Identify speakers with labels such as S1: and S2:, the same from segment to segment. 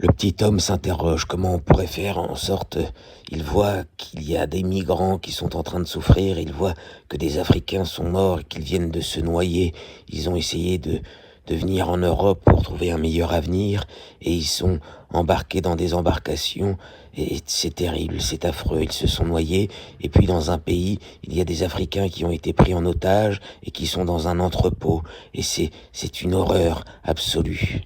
S1: Le petit homme s'interroge comment on pourrait faire en sorte. Il voit qu'il y a des migrants qui sont en train de souffrir, il voit que des Africains sont morts et qu'ils viennent de se noyer. Ils ont essayé de venir en Europe pour trouver un meilleur avenir et ils sont embarqués dans des embarcations et c'est terrible, c'est affreux, ils se sont noyés. Et puis dans un pays, il y a des Africains qui ont été pris en otage et qui sont dans un entrepôt et c'est une horreur absolue.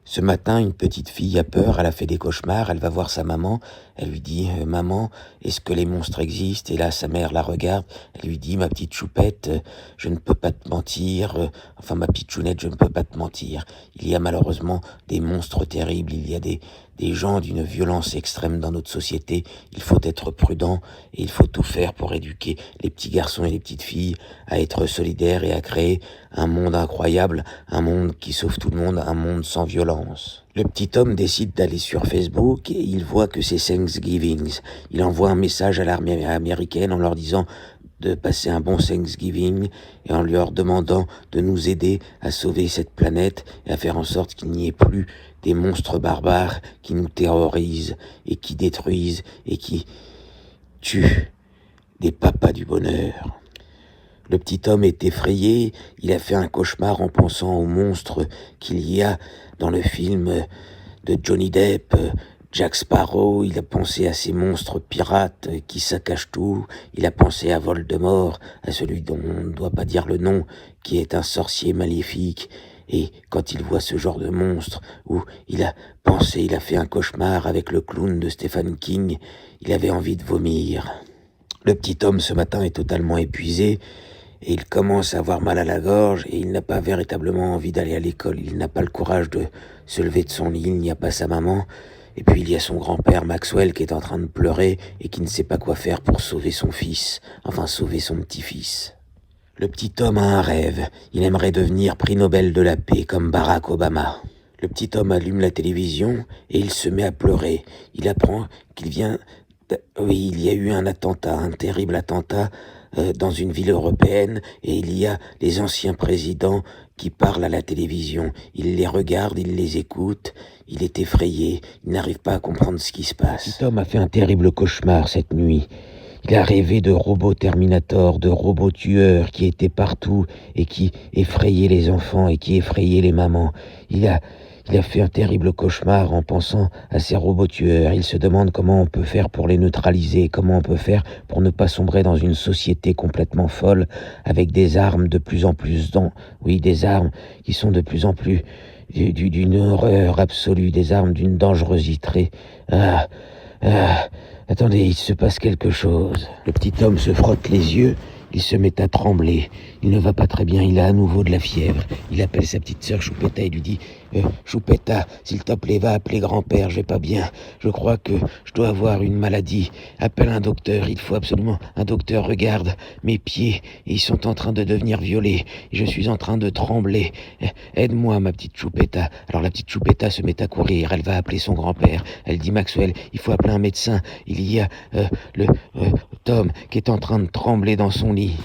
S1: Ce matin, une petite fille a peur, elle a fait des cauchemars, elle va voir sa maman, elle lui dit « Maman, est-ce que les monstres existent ?» Et là, sa mère la regarde, elle lui dit « Ma petite choupette, je ne peux pas te mentir, enfin ma petite chounette, je ne peux pas te mentir. Il y a malheureusement des monstres terribles, il y a des gens d'une violence extrême dans notre société. Il faut être prudent et il faut tout faire pour éduquer les petits garçons et les petites filles à être solidaires et à créer un monde incroyable, un monde qui sauve tout le monde, un monde sans violence. » Le petit homme décide d'aller sur Facebook et il voit que c'est Thanksgiving. Il envoie un message à l'armée américaine en leur disant de passer un bon Thanksgiving et en leur demandant de nous aider à sauver cette planète et à faire en sorte qu'il n'y ait plus des monstres barbares qui nous terrorisent et qui détruisent et qui tuent des papas du bonheur. Le petit homme est effrayé, il a fait un cauchemar en pensant aux monstres qu'il y a dans le film de Johnny Depp, Jack Sparrow. Il a pensé à ces monstres pirates qui saccagent tout, il a pensé à Voldemort, à celui dont on ne doit pas dire le nom, qui est un sorcier maléfique. Et quand il voit ce genre de monstre, où il a pensé, il a fait un cauchemar avec le clown de Stephen King, il avait envie de vomir. Le petit homme ce matin est totalement épuisé, et il commence à avoir mal à la gorge et il n'a pas véritablement envie d'aller à l'école. Il n'a pas le courage de se lever de son lit, il n'y a pas sa maman. Et puis il y a son grand-père Maxwell qui est en train de pleurer et qui ne sait pas quoi faire pour sauver son fils, enfin sauver son petit-fils. Le petit homme a un rêve, il aimerait devenir prix Nobel de la paix comme Barack Obama. Le petit homme allume la télévision et il se met à pleurer. Il apprend qu'il vient... Oui, il y a eu un attentat, un terrible attentat dans une ville européenne et il y a les anciens présidents qui parlent à la télévision. Il les regarde, il les écoute, il est effrayé, il n'arrive pas à comprendre ce qui se passe. Cet homme a fait un terrible cauchemar cette nuit. Il a rêvé de robots Terminator, de robots tueurs qui étaient partout et qui effrayaient les enfants et qui effrayaient les mamans. Il a fait un terrible cauchemar en pensant à ces robots tueurs. Il se demande comment on peut faire pour les neutraliser, comment on peut faire pour ne pas sombrer dans une société complètement folle avec des armes de plus en plus des armes qui sont de plus en plus d'une horreur absolue, des armes d'une dangerosité. Attendez, il se passe quelque chose. Le petit homme se frotte les yeux, il se met à trembler. Il ne va pas très bien, il a à nouveau de la fièvre. Il appelle sa petite sœur Choupetta et lui dit « Choupetta, s'il te plaît, va appeler grand-père, je vais pas bien. Je crois que je dois avoir une maladie. Appelle un docteur, il faut absolument un docteur. Regarde mes pieds, ils sont en train de devenir violets. Et je suis en train de trembler. Aide-moi, ma petite Choupetta. » Alors la petite Choupetta se met à courir, elle va appeler son grand-père. Elle dit « Maxwell, il faut appeler un médecin. Il y a Tom qui est en train de trembler dans son lit. »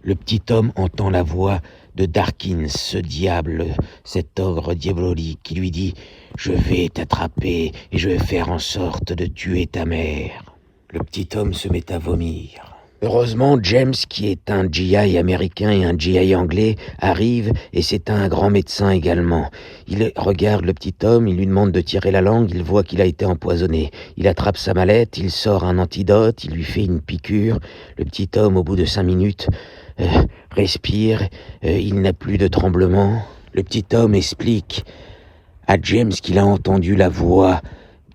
S1: Le petit homme entend la voix de Darkins, ce diable, cet ogre diabolique qui lui dit « Je vais t'attraper et je vais faire en sorte de tuer ta mère. » Le petit homme se met à vomir. Heureusement, James, qui est un GI américain et un GI anglais, arrive et c'est un grand médecin également. Il regarde le petit homme, il lui demande de tirer la langue, il voit qu'il a été empoisonné. Il attrape sa mallette, il sort un antidote, il lui fait une piqûre. Le petit homme, au bout de 5 minutes, respire, il n'a plus de tremblement. Le petit homme explique à James qu'il a entendu la voix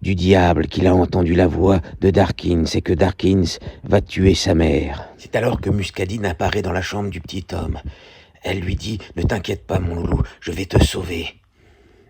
S1: du diable, qu'il a entendu la voix de Darkins et que Darkins va tuer sa mère. C'est alors que Muscadine apparaît dans la chambre du petit homme. Elle lui dit « Ne t'inquiète pas mon loulou, je vais te sauver.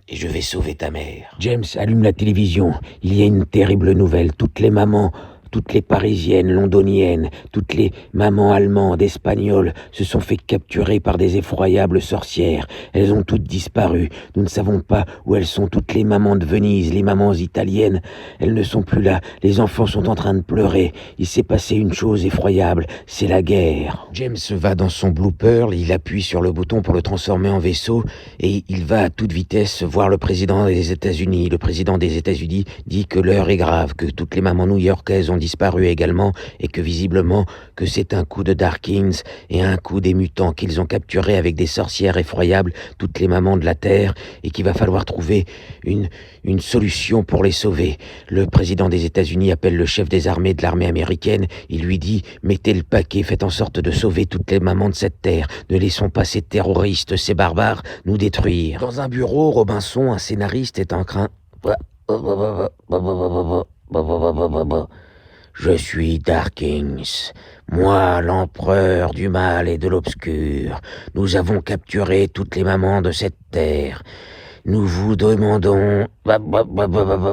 S1: Et je vais sauver ta mère. » James allume la télévision. Il y a une terrible nouvelle. Toutes les mamans, toutes les Parisiennes, londoniennes, toutes les mamans allemandes, espagnoles se sont fait capturer par des effroyables sorcières. Elles ont toutes disparu. Nous ne savons pas où elles sont, toutes les mamans de Venise, les mamans italiennes. Elles ne sont plus là. Les enfants sont en train de pleurer. Il s'est passé une chose effroyable, c'est la guerre. James va dans son Blue Pearl, il appuie sur le bouton pour le transformer en vaisseau et il va à toute vitesse voir le président des États-Unis. Le président des États-Unis dit que l'heure est grave, que toutes les mamans new-yorkaises ont disparu également et que visiblement que c'est un coup de Darkins et un coup des mutants qu'ils ont capturés avec des sorcières effroyables toutes les mamans de la Terre et qu'il va falloir trouver une solution pour les sauver. Le président des États-Unis appelle le chef des armées de l'armée américaine. Il lui dit « Mettez le paquet, faites en sorte de sauver toutes les mamans de cette terre. Ne laissons pas ces terroristes, ces barbares, nous détruire. » Dans un bureau, Robinson, un scénariste, est en train... Je suis Darkins, moi l'empereur du mal et de l'obscur. Nous avons capturé toutes les mamans de cette terre. Nous vous demandons...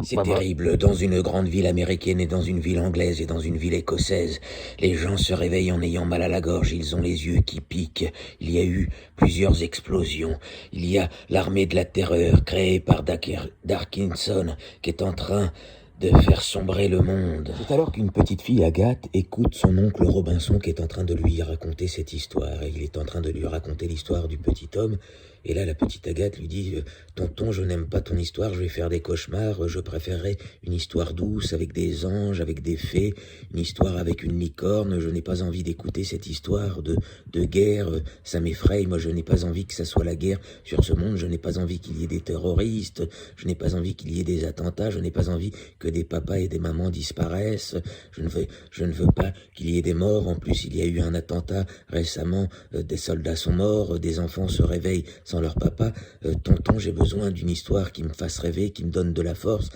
S1: C'est terrible, dans une grande ville américaine et dans une ville anglaise et dans une ville écossaise, les gens se réveillent en ayant mal à la gorge, ils ont les yeux qui piquent, il y a eu plusieurs explosions, il y a l'armée de la terreur créée par Darkinson qui est en train de faire sombrer le monde. C'est alors qu'une petite fille, Agathe, écoute son oncle Robinson qui est en train de lui raconter cette histoire. Et il est en train de lui raconter l'histoire du petit homme. Et là, la petite Agathe lui dit « Tonton, je n'aime pas ton histoire, je vais faire des cauchemars. Je préférerais une histoire douce avec des anges, avec des fées, une histoire avec une licorne. Je n'ai pas envie d'écouter cette histoire de guerre. Ça m'effraie. Moi, je n'ai pas envie que ça soit la guerre sur ce monde. Je n'ai pas envie qu'il y ait des terroristes. Je n'ai pas envie qu'il y ait des attentats. Je n'ai pas envie que des papas et des mamans disparaissent. Je ne veux pas qu'il y ait des morts. En plus, il y a eu un attentat récemment. Des soldats sont morts. Des enfants se réveillent sans leur papa. Tonton, j'ai besoin d'une histoire qui me fasse rêver, qui me donne de la force,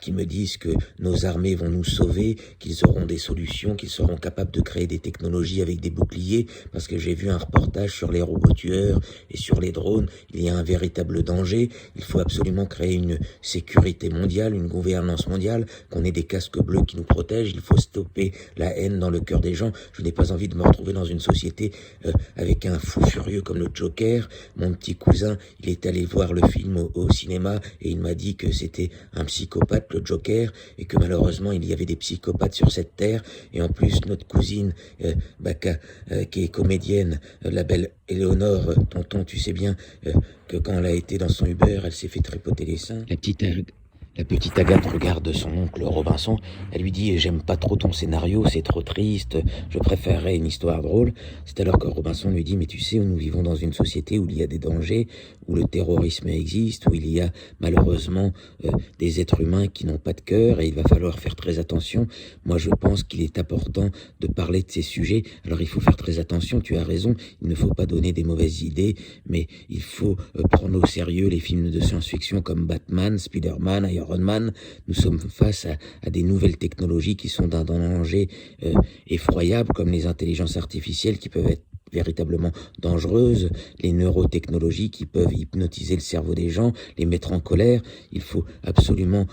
S1: qui me dise que nos armées vont nous sauver, qu'ils auront des solutions, qu'ils seront capables de créer des technologies avec des boucliers, parce que j'ai vu un reportage sur les robots tueurs et sur les drones. Il y a un véritable danger. Il faut absolument créer une sécurité mondiale, une gouvernance mondiale, qu'on ait des casques bleus qui nous protègent. Il faut stopper la haine dans le cœur des gens. Je n'ai pas envie de me retrouver dans une société avec un fou furieux comme le Joker. Mon petit cousin, il est allé voir le film au cinéma et il m'a dit que c'était un psychopathe, le Joker, et que malheureusement il y avait des psychopathes sur cette terre. Et en plus, notre cousine, qui est comédienne, la belle Éléonore, tonton, tu sais bien que quand elle a été dans son Uber, elle s'est fait tripoter les seins. La petite Agathe regarde son oncle Robinson, elle lui dit « J'aime pas trop ton scénario, c'est trop triste, je préférerais une histoire drôle ». C'est alors que Robinson lui dit « Mais tu sais, nous vivons dans une société où il y a des dangers, où le terrorisme existe, où il y a malheureusement des êtres humains qui n'ont pas de cœur et il va falloir faire très attention. Moi je pense qu'il est important de parler de ces sujets, alors il faut faire très attention, tu as raison, il ne faut pas donner des mauvaises idées, mais il faut prendre au sérieux les films de science-fiction comme Batman, Spider-Man, Iron Man. Nous sommes face à des nouvelles technologies qui sont d'un danger effroyable, comme les intelligences artificielles qui peuvent être véritablement dangereuses, les neurotechnologies qui peuvent hypnotiser le cerveau des gens, les mettre en colère. Il faut absolument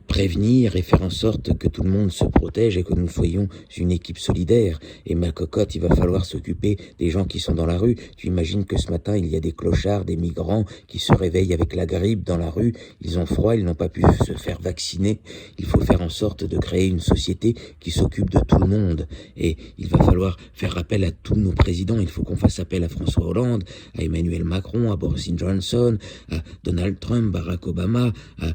S1: prévenir et faire en sorte que tout le monde se protège et que nous soyons une équipe solidaire. Et ma cocotte, il va falloir s'occuper des gens qui sont dans la rue. Tu imagines que ce matin, il y a des clochards, des migrants qui se réveillent avec la grippe dans la rue. Ils ont froid, ils n'ont pas pu se faire vacciner. Il faut faire en sorte de créer une société qui s'occupe de tout le monde. Et il va falloir faire appel à tous nos présidents. Il faut qu'on fasse appel à François Hollande, à Emmanuel Macron, à Boris Johnson, à Donald Trump, Barack Obama, à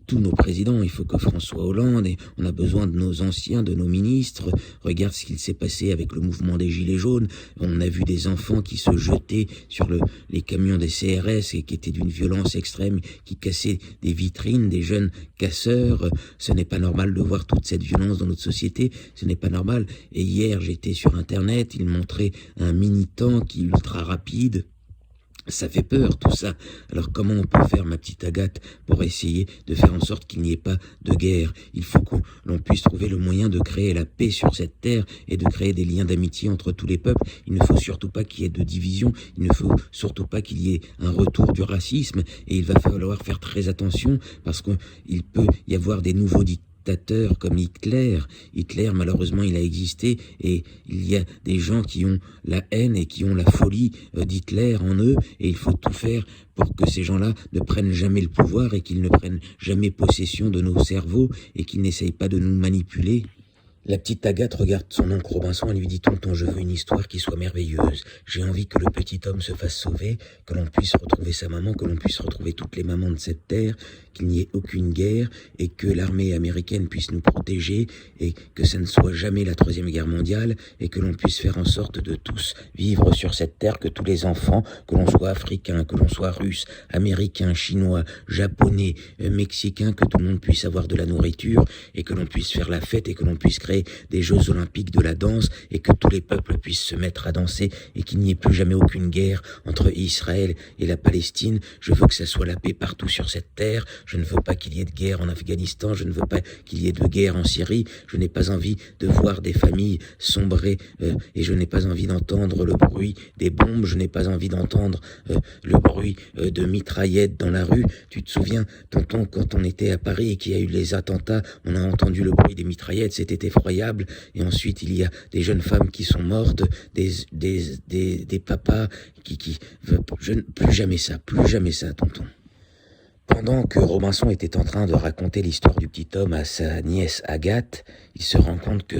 S1: tous nos présidents. Il faut que François Hollande, et on a besoin de nos anciens, de nos ministres. Regarde ce qu'il s'est passé avec le mouvement des Gilets jaunes. On a vu des enfants qui se jetaient sur les camions des CRS et qui étaient d'une violence extrême, qui cassaient des vitrines, des jeunes casseurs. Ce n'est pas normal de voir toute cette violence dans notre société. Ce n'est pas normal. Et hier, j'étais sur Internet, il montrait un mini-tank qui est ultra rapide. Ça fait peur, tout ça. Alors comment on peut faire, ma petite Agathe, pour essayer de faire en sorte qu'il n'y ait pas de guerre? Il faut que l'on puisse trouver le moyen de créer la paix sur cette terre et de créer des liens d'amitié entre tous les peuples. Il ne faut surtout pas qu'il y ait de division. Il ne faut surtout pas qu'il y ait un retour du racisme. Et il va falloir faire très attention parce qu'il peut y avoir des nouveaux dictateurs dictateur comme Hitler. Hitler, malheureusement, il a existé et il y a des gens qui ont la haine et qui ont la folie d'Hitler en eux et il faut tout faire pour que ces gens-là ne prennent jamais le pouvoir et qu'ils ne prennent jamais possession de nos cerveaux et qu'ils n'essayent pas de nous manipuler. La petite Agathe regarde son oncle Robinson et lui dit « Tonton, je veux une histoire qui soit merveilleuse. J'ai envie que le petit homme se fasse sauver, que l'on puisse retrouver sa maman, que l'on puisse retrouver toutes les mamans de cette terre, qu'il n'y ait aucune guerre et que l'armée américaine puisse nous protéger et que ça ne soit jamais la Troisième Guerre mondiale et que l'on puisse faire en sorte de tous vivre sur cette terre, que tous les enfants, que l'on soit africain, que l'on soit russe, américain, chinois, japonais, mexicain, que tout le monde puisse avoir de la nourriture et que l'on puisse faire la fête et que l'on puisse créer des Jeux Olympiques de la danse et que tous les peuples puissent se mettre à danser et qu'il n'y ait plus jamais aucune guerre entre Israël et la Palestine. Je veux que ça soit la paix partout sur cette terre. Je ne veux pas qu'il y ait de guerre en Afghanistan. Je ne veux pas qu'il y ait de guerre en Syrie. Je n'ai pas envie de voir des familles sombrer et je n'ai pas envie d'entendre le bruit des bombes. Je n'ai pas envie d'entendre le bruit de mitraillettes dans la rue. Tu te souviens, tonton, quand on était à Paris et qu'il y a eu les attentats, on a entendu le bruit des mitraillettes, c'était effroyable. Et ensuite, il y a des jeunes femmes qui sont mortes, des papas qui plus jamais ça, tonton. Pendant que Robinson était en train de raconter l'histoire du petit homme à sa nièce Agathe, il se rend compte que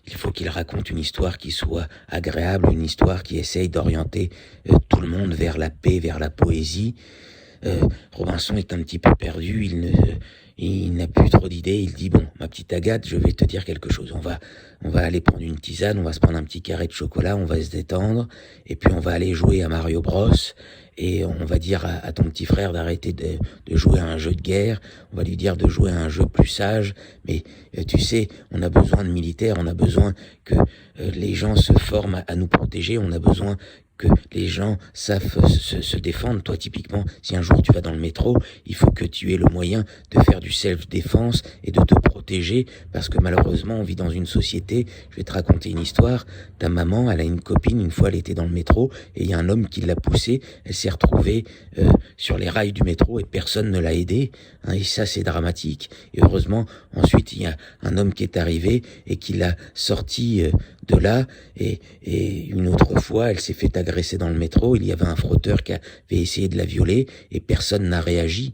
S1: il faut qu'il raconte une histoire qui soit agréable, une histoire qui essaye d'orienter tout le monde vers la paix, vers la poésie. Robinson est un petit peu perdu, il n'a plus trop d'idées, il dit « Bon, ma petite Agathe, je vais te dire quelque chose. On va aller prendre une tisane, on va se prendre un petit carré de chocolat, on va se détendre, et puis on va aller jouer à Mario Bros, et on va dire à ton petit frère d'arrêter de jouer à un jeu de guerre, on va lui dire de jouer à un jeu plus sage, mais tu sais, on a besoin de militaires, on a besoin que les gens se forment à nous protéger, on a besoin que les gens savent se défendre. Toi, typiquement, si un jour tu vas dans le métro, il faut que tu aies le moyen de faire du self-défense et de te protéger, parce que malheureusement, on vit dans une société. Je vais te raconter une histoire. Ta maman, elle a une copine, une fois elle était dans le métro, et il y a un homme qui l'a poussée, elle s'est retrouvée sur les rails du métro et personne ne l'a aidée, hein, et ça c'est dramatique. Et heureusement, ensuite, il y a un homme qui est arrivé et qui l'a sortie de là, et une autre fois, elle s'est fait agresser dans le métro, il y avait un frotteur qui avait essayé de la violer, et personne n'a réagi.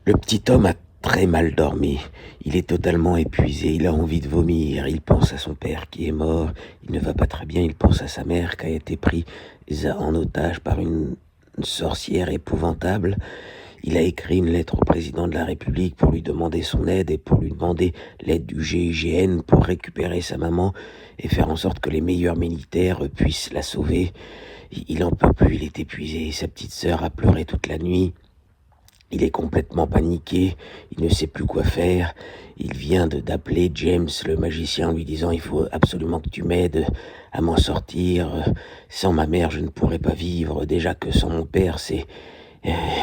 S1: Le petit homme a très mal dormi, il est totalement épuisé, il a envie de vomir, il pense à son père qui est mort, il ne va pas très bien, il pense à sa mère qui a été prise en otage par une sorcière épouvantable. Il a écrit une lettre au président de la République pour lui demander son aide et pour lui demander l'aide du GIGN pour récupérer sa maman et faire en sorte que les meilleurs militaires puissent la sauver. Il en peut plus, il est épuisé. Sa petite sœur a pleuré toute la nuit. Il est complètement paniqué, il ne sait plus quoi faire. Il vient d'appeler James, le magicien, en lui disant « Il faut absolument que tu m'aides à m'en sortir. Sans ma mère, je ne pourrais pas vivre. Déjà que sans mon père, c'est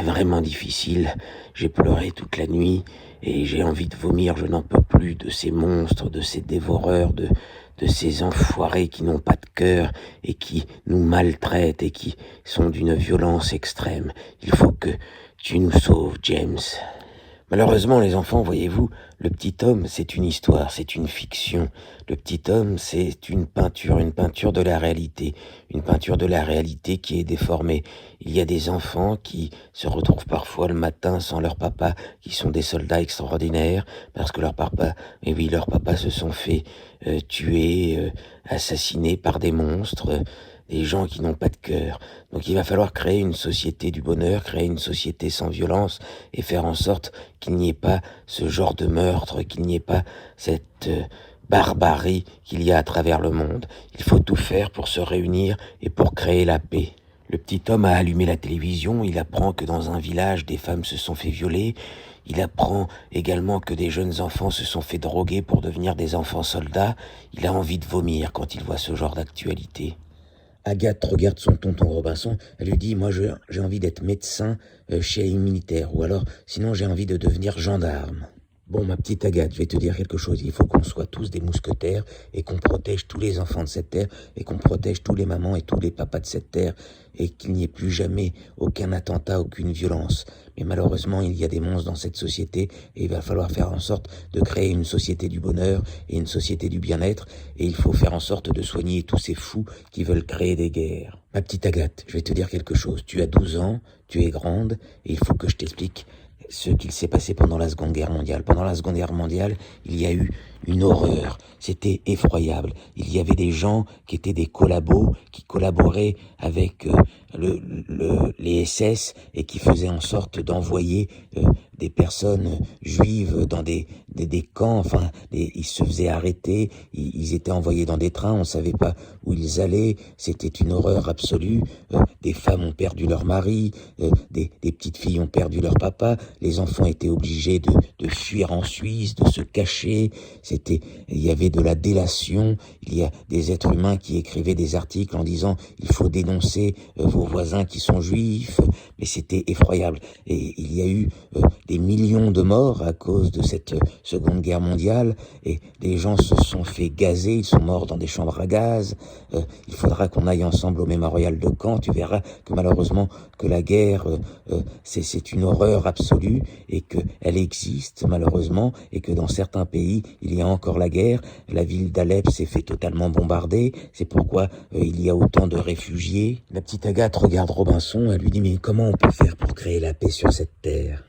S1: vraiment difficile. J'ai pleuré toute la nuit et j'ai envie de vomir. Je n'en peux plus de ces monstres, de ces dévoreurs, de ces enfoirés qui n'ont pas de cœur et qui nous maltraitent et qui sont d'une violence extrême. Il faut que tu nous sauves, James. » Malheureusement, les enfants, voyez-vous, le petit homme, c'est une histoire, c'est une fiction. Le petit homme, c'est une peinture de la réalité. Une peinture de la réalité qui est déformée. Il y a des enfants qui se retrouvent parfois le matin sans leur papa, qui sont des soldats extraordinaires, parce que leurs papas se sont fait tuer, assassinés par des monstres, des gens qui n'ont pas de cœur. Donc il va falloir créer une société du bonheur, créer une société sans violence et faire en sorte qu'il n'y ait pas ce genre de meurtre, qu'il n'y ait pas cette barbarie qu'il y a à travers le monde. Il faut tout faire pour se réunir et pour créer la paix. Le petit homme a allumé la télévision, il apprend que dans un village, des femmes se sont fait violer. Il apprend également que des jeunes enfants se sont fait droguer pour devenir des enfants soldats. Il a envie de vomir quand il voit ce genre d'actualité. Agathe regarde son tonton Robinson, elle lui dit « Moi, j'ai envie d'être médecin chez les militaires, ou alors, sinon j'ai envie de devenir gendarme. » Bon, ma petite Agathe, je vais te dire quelque chose. Il faut qu'on soit tous des mousquetaires et qu'on protège tous les enfants de cette terre et qu'on protège tous les mamans et tous les papas de cette terre et qu'il n'y ait plus jamais aucun attentat, aucune violence. Mais malheureusement, il y a des monstres dans cette société et il va falloir faire en sorte de créer une société du bonheur et une société du bien-être et il faut faire en sorte de soigner tous ces fous qui veulent créer des guerres. Ma petite Agathe, je vais te dire quelque chose. Tu as 12 ans, tu es grande et il faut que je t'explique ce qu'il s'est passé pendant la Seconde Guerre mondiale. Pendant la Seconde Guerre mondiale, il y a eu une horreur. C'était effroyable. Il y avait des gens qui étaient des collabos, qui collaboraient avec les SS et qui faisaient en sorte d'envoyer des personnes juives dans des camps. Enfin, ils se faisaient arrêter, ils étaient envoyés dans des trains, on savait pas où ils allaient. C'était une horreur absolue. Des femmes ont perdu leur mari, des petites filles ont perdu leur papa. Les enfants étaient obligés de fuir en Suisse, de se cacher. Il y avait de la délation. Il y a des êtres humains qui écrivaient des articles en disant il faut dénoncer vos voisins qui sont juifs. Mais c'était effroyable. Et il y a eu des millions de morts à cause de cette Seconde Guerre mondiale. Et des gens se sont fait gazer. Ils sont morts dans des chambres à gaz. Il faudra qu'on aille ensemble au mémorial de Caen. Tu verras que malheureusement que la guerre c'est une horreur absolue et qu'elle existe malheureusement et que dans certains pays il y a encore la guerre. La ville d'Alep s'est fait totalement bombarder, c'est pourquoi il y a autant de réfugiés. La petite Agathe regarde Robinson, elle lui dit mais comment on peut faire pour créer la paix sur cette terre ?